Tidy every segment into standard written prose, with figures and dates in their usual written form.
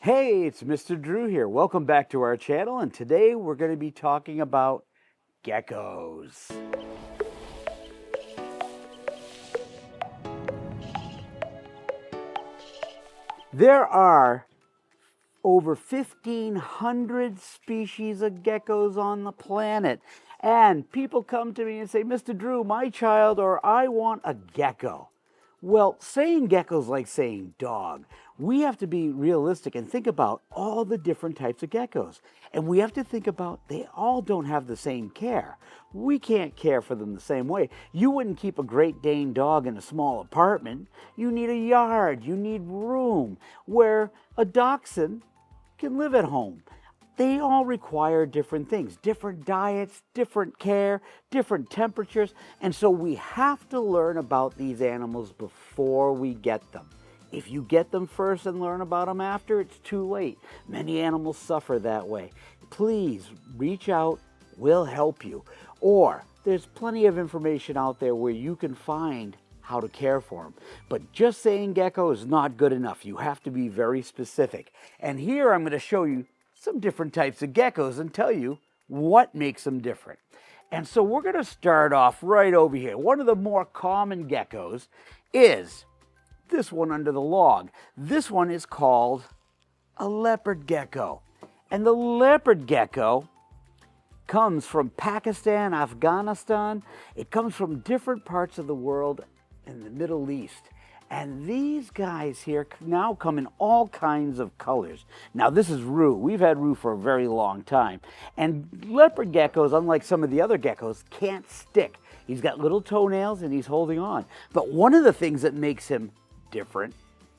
Hey, it's Mr. Drew here. Welcome back to our channel, and today we're going to be talking about geckos. There are over 1,500 species of geckos on the planet. And people come to me and say, Mr. Drew, my child, or I want a gecko. Well, saying gecko is like saying dog. We have to be realistic and think about all the different types of geckos. And we have to think about they all don't have the same care. We can't care for them the same way. You wouldn't keep a Great Dane dog in a small apartment. You need a yard, you need room, where a dachshund can live at home. They all require different things, different diets, different care, different temperatures, and so we have to learn about these animals before we get them. If you get them first and learn about them after, it's too late. Many animals suffer that way. Please reach out, we'll help you. Or there's plenty of information out there where you can find how to care for them. But just saying gecko is not good enough. You have to be very specific. And here I'm going to show you some different types of geckos and tell you what makes them different. And so we're going to start off right over here. One of the more common geckos is this one under the log. This one is called a leopard gecko. And the leopard gecko comes from Pakistan, Afghanistan. It comes from different parts of the world in the Middle East. And these guys here now come in all kinds of colors. Now this is Roo. We've had Roo for a very long time. And leopard geckos, unlike some of the other geckos, can't stick. He's got little toenails and he's holding on. But one of the things that makes him different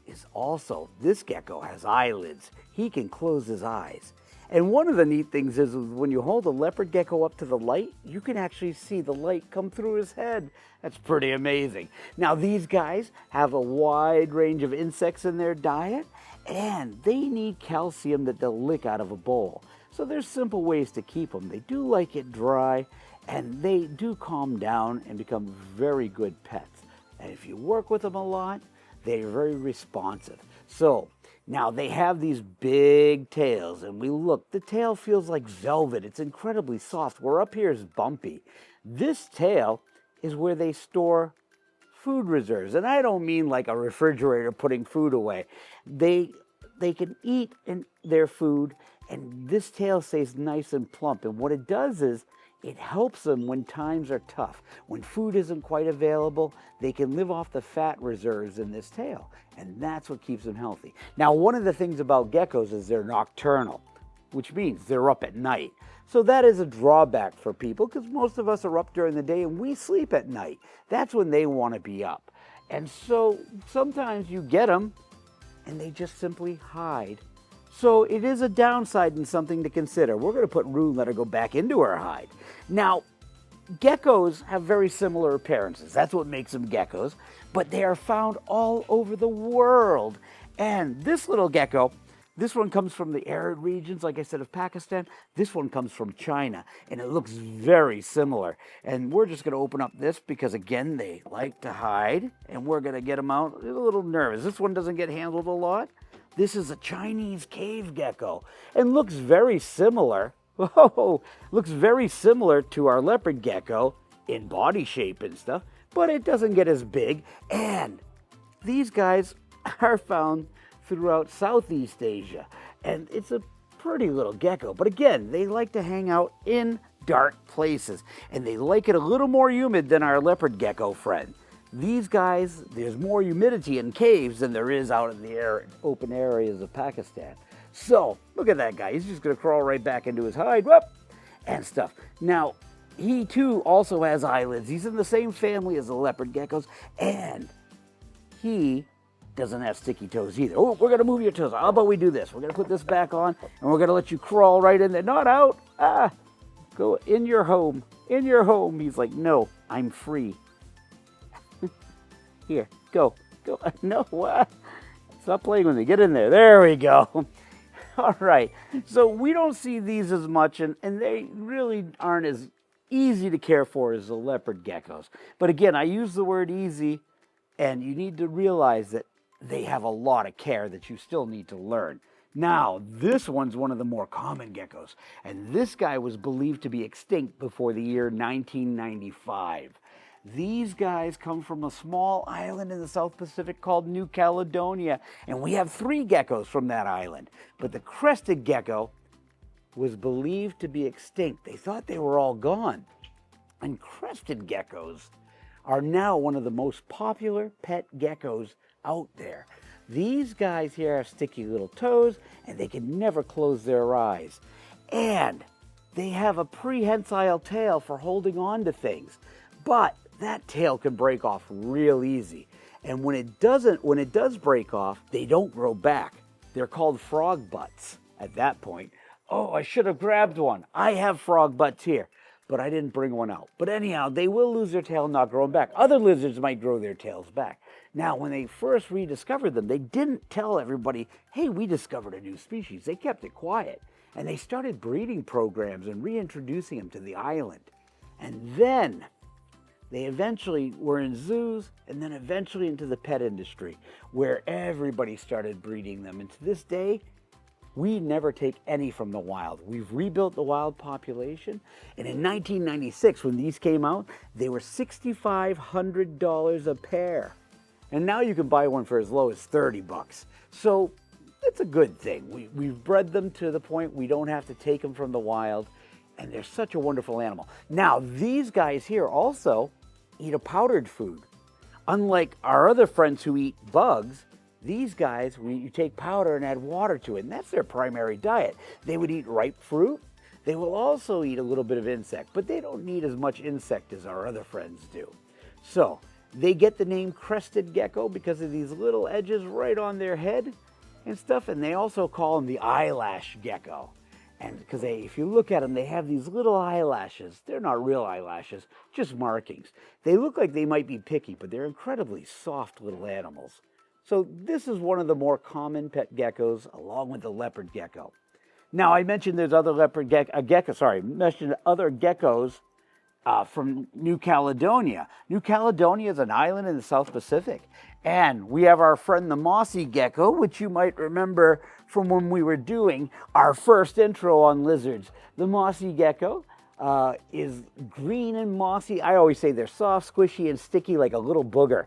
is also this gecko has eyelids. He can close his eyes. And one of the neat things is when you hold a leopard gecko up to the light, you can actually see the light come through his head. That's pretty amazing. Now these guys have a wide range of insects in their diet, and they need calcium that they'll lick out of a bowl. So there's simple ways to keep them. They do like it dry, and they do calm down and become very good pets. And if you work with them a lot, they're very responsive. So now they have these big tails, and the tail feels like velvet. It's incredibly soft. Where up here is bumpy. This tail is where they store food reserves. And I don't mean like a refrigerator putting food away. They can eat their food, and this tail stays nice and plump. And what it does is it helps them when times are tough. When food isn't quite available, they can live off the fat reserves in this tail. And that's what keeps them healthy. Now, one of the things about geckos is they're nocturnal, which means they're up at night. So that is a drawback for people because most of us are up during the day and we sleep at night. That's when they want to be up. And so sometimes you get them and they just simply hide. So it is a downside and something to consider. We're going to put Roo and let her go back into her hide. Now, geckos have very similar appearances. That's what makes them geckos. But they are found all over the world. And this little gecko, this one comes from the arid regions, like I said, of Pakistan. This one comes from China. And it looks very similar. And we're just going to open up this because, again, they like to hide. And we're going to get them out. They're a little nervous. This one doesn't get handled a lot. This is a Chinese cave gecko and looks very similar. Oh, looks very similar to our leopard gecko in body shape and stuff, but it doesn't get as big. And these guys are found throughout Southeast Asia, and it's a pretty little gecko. But again, they like to hang out in dark places, and they like it a little more humid than our leopard gecko friend. These guys, there's more humidity in caves than there is out in the open areas of Pakistan. So, look at that guy. He's just going to crawl right back into his hide, whoop, and stuff. Now, he too also has eyelids. He's in the same family as the leopard geckos, and he doesn't have sticky toes either. Oh, we're going to move your toes. How about we do this? We're going to put this back on, and we're going to let you crawl right in there. Not out. Go in your home. In your home. He's like, no, I'm free. Here, go. No, stop playing with me. Get in there. There we go. All right. So we don't see these as much, and they really aren't as easy to care for as the leopard geckos. But again, I use the word easy, and you need to realize that they have a lot of care that you still need to learn. Now, this one's one of the more common geckos, and this guy was believed to be extinct before the year 1995. These guys come from a small island in the South Pacific called New Caledonia, and we have 3 geckos from that island. But the crested gecko was believed to be extinct. They thought they were all gone. And crested geckos are now one of the most popular pet geckos out there. These guys here have sticky little toes, and they can never close their eyes. And they have a prehensile tail for holding on to things. But that tail can break off real easy. And when it does break off, they don't grow back. They're called frog butts at that point. Oh, I should have grabbed one. I have frog butts here, but I didn't bring one out. But anyhow, they will lose their tail and not grow back. Other lizards might grow their tails back. Now, when they first rediscovered them, they didn't tell everybody, hey, we discovered a new species. They kept it quiet. And they started breeding programs and reintroducing them to the island. And then they eventually were in zoos, and then eventually into the pet industry, where everybody started breeding them. And to this day, we never take any from the wild. We've rebuilt the wild population. And in 1996, when these came out, they were $6,500 a pair. And now you can buy one for as low as 30 bucks. So it's a good thing. We've bred them to the point we don't have to take them from the wild. And they're such a wonderful animal. Now, these guys here also eat a powdered food. Unlike our other friends who eat bugs, these guys, you take powder and add water to it, and that's their primary diet. They would eat ripe fruit. They will also eat a little bit of insect, but they don't need as much insect as our other friends do. So they get the name crested gecko because of these little edges right on their head and stuff, and they also call them the eyelash gecko. And because if you look at them, they have these little eyelashes. They're not real eyelashes, just markings. They look like they might be picky, but they're incredibly soft little animals. So this is one of the more common pet geckos, along with the leopard gecko. Now, I mentioned there's other other geckos from New Caledonia. New Caledonia is an island in the South Pacific. And we have our friend the mossy gecko, which you might remember from when we were doing our first intro on lizards. The mossy gecko is green and mossy. I always say they're soft, squishy, and sticky like a little booger.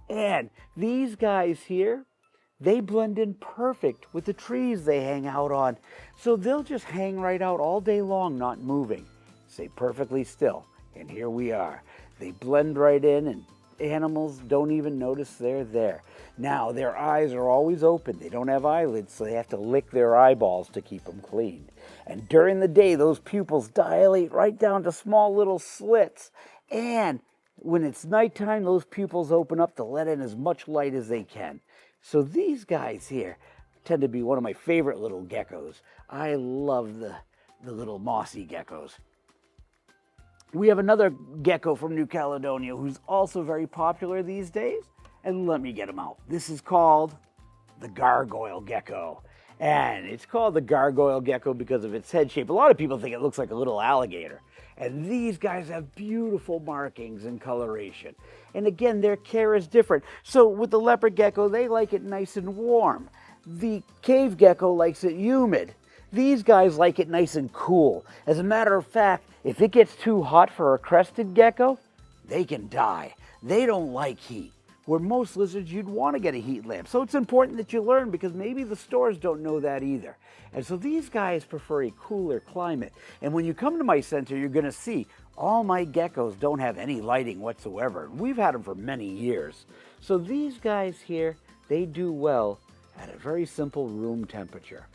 And these guys here, they blend in perfect with the trees they hang out on. So they'll just hang right out all day long, not moving. Stay perfectly still. And here we are. They blend right in, and animals don't even notice they're there. Now, their eyes are always open. They don't have eyelids, so they have to lick their eyeballs to keep them clean. And during the day, those pupils dilate right down to small little slits. And when it's nighttime, those pupils open up to let in as much light as they can. So these guys here tend to be one of my favorite little geckos. I love the little mossy geckos. We have another gecko from New Caledonia who's also very popular these days. And let me get him out. This is called the gargoyle gecko. And it's called the gargoyle gecko because of its head shape. A lot of people think it looks like a little alligator. And these guys have beautiful markings and coloration. And again, their care is different. So with the leopard gecko, they like it nice and warm. The cave gecko likes it humid. These guys like it nice and cool. As a matter of fact, if it gets too hot for a crested gecko, they can die. They don't like heat. Where most lizards, you'd want to get a heat lamp. So it's important that you learn because maybe the stores don't know that either. And so these guys prefer a cooler climate. And when you come to my center, you're going to see all my geckos don't have any lighting whatsoever. We've had them for many years. So these guys here, they do well at a very simple room temperature.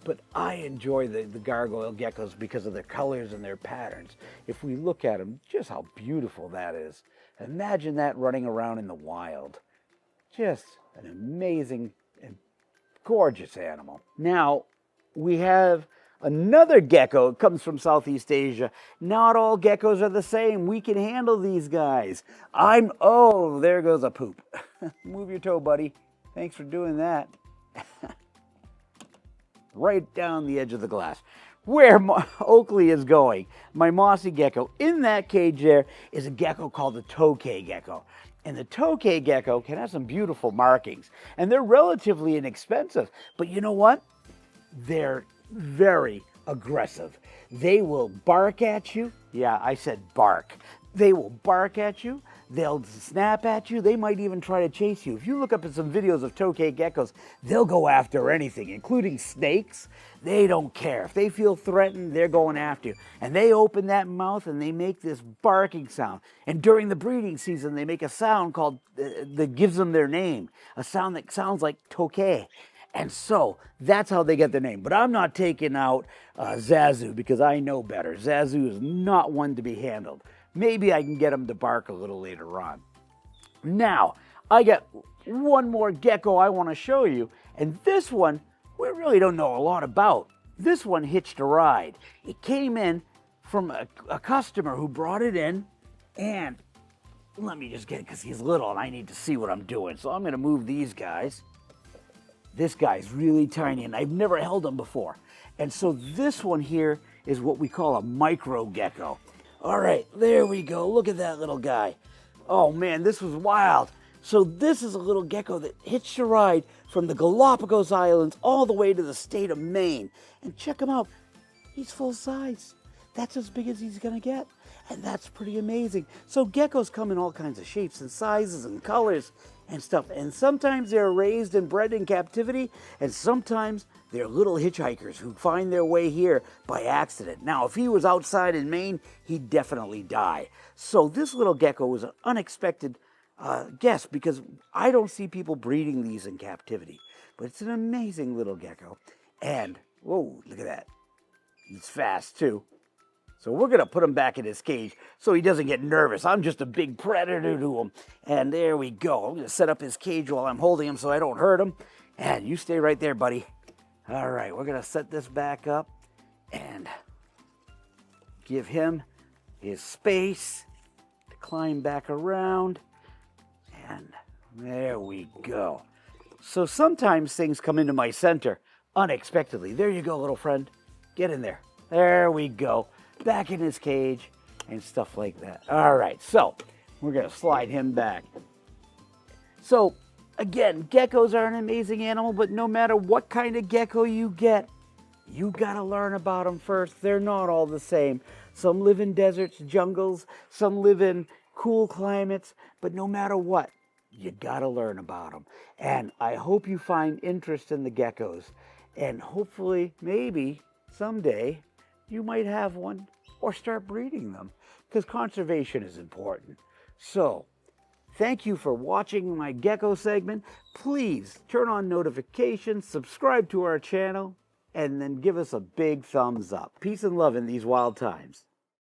But I enjoy the gargoyle geckos because of their colors and their patterns. If we look at them, just how beautiful that is. Imagine that running around in the wild. Just an amazing and gorgeous animal. Now, we have another gecko. It comes from Southeast Asia. Not all geckos are the same. We can handle these guys. Oh, there goes a poop. Move your toe, buddy. Thanks for doing that. Right down the edge of the glass. Where Oakley is going, my mossy gecko, in that cage there is a gecko called the tokay gecko. And the tokay gecko can have some beautiful markings. And they're relatively inexpensive. But you know what? they're very aggressive. They will bark at you. Yeah, I said bark. They will bark at you. They'll snap at you. They might even try to chase you. If you look up at some videos of tokay geckos, they'll go after anything, including snakes. They don't care. If they feel threatened, they're going after you. And they open that mouth and they make this barking sound. And during the breeding season, they make a sound called, that gives them their name, a sound that sounds like tokay. And so that's how they get their name. But I'm not taking out Zazu because I know better. Zazu is not one to be handled. Maybe I can get him to bark a little later on. Now, I got one more gecko I want to show you. And this one, we really don't know a lot about. This one hitched a ride. It came in from a customer who brought it in. And let me just get it because he's little and I need to see what I'm doing. So I'm going to move these guys. This guy's really tiny and I've never held him before. And so this one here is what we call a micro gecko. All right, there we go. Look at that little guy. Oh man, this was wild. So this is a little gecko that hitched a ride from the Galapagos Islands all the way to the state of Maine. And check him out. He's full size. That's as big as he's gonna get. And that's pretty amazing. So geckos come in all kinds of shapes and sizes and colors and stuff. And sometimes they're raised and bred in captivity, and sometimes they're little hitchhikers who find their way here by accident. Now, if he was outside in Maine, he'd definitely die. So this little gecko was an unexpected guess because I don't see people breeding these in captivity. But it's an amazing little gecko. And, whoa, look at that. He's fast, too. So we're going to put him back in his cage so he doesn't get nervous. I'm just a big predator to him. And there we go. I'm going to set up his cage while I'm holding him so I don't hurt him. And you stay right there, buddy. All right, we're going to set this back up and give him his space to climb back around. And there we go. So sometimes things come into my center unexpectedly. There you go, little friend. Get in there. There we go. Back in his cage and stuff like that. All right, so we're going to slide him back. So again, geckos are an amazing animal, but no matter what kind of gecko you get, you got to learn about them first. They're not all the same. Some live in deserts, jungles, some live in cool climates, but no matter what, you got to learn about them. And I hope you find interest in the geckos, and hopefully, maybe someday, you might have one or start breeding them because conservation is important. So, thank you for watching my gecko segment. Please turn on notifications, subscribe to our channel, and then give us a big thumbs up. Peace and love in these wild times.